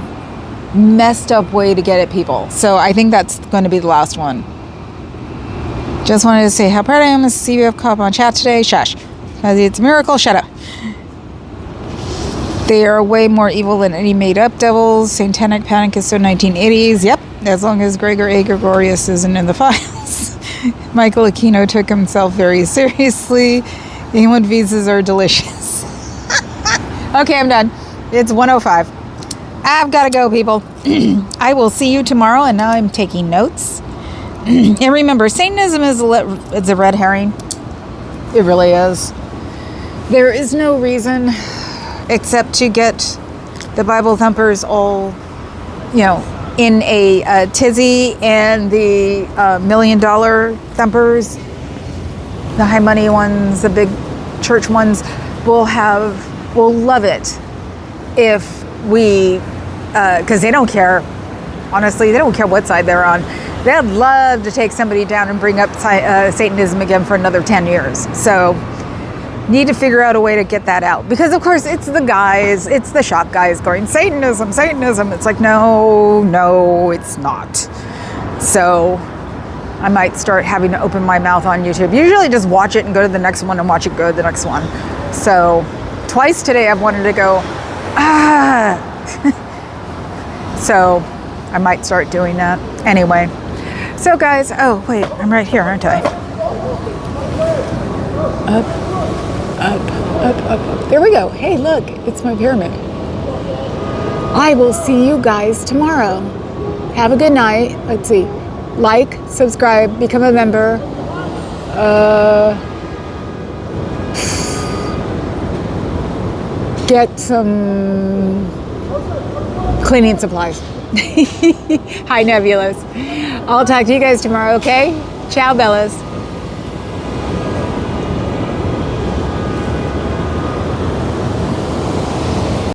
messed up way to get at people. So I think that's going to be the last one. Just wanted to say how proud I am to see you have cop on chat today. Shush. It's a miracle. Shut up. They are way more evil than any made up devils. Satanic panic is so 1980s. Yep. As long as Gregor A. Gregorius isn't in the files. Michael Aquino took himself very seriously. England visas are delicious. Okay, I'm done. It's 1:05. I've got to go, people. I will see you tomorrow, and now I'm taking notes. And remember, Satanism is a red herring. It really is. There is no reason except to get the Bible thumpers all, in a tizzy, and the $1 million thumpers, the high money ones, the big church ones, will love it if we, because they don't care. Honestly, they don't care what side they're on. They'd love to take somebody down and bring up Satanism again for another 10 years. So need to figure out a way to get that out, because of course it's the shop guys going, Satanism. It's like, no, it's not. So I might start having to open my mouth on YouTube. Usually just watch it and go to the next one and watch it go to the next one. So twice today I've wanted to go, so I might start doing that. Anyway, so guys, oh wait, I'm right here, aren't I? Up. There we go. Hey, look, it's my pyramid. I will see you guys tomorrow. Have a good night. Let's see. Like, subscribe, become a member. Get some cleaning supplies. Hi, Nebulous. I'll talk to you guys tomorrow, okay? Ciao, Bellas.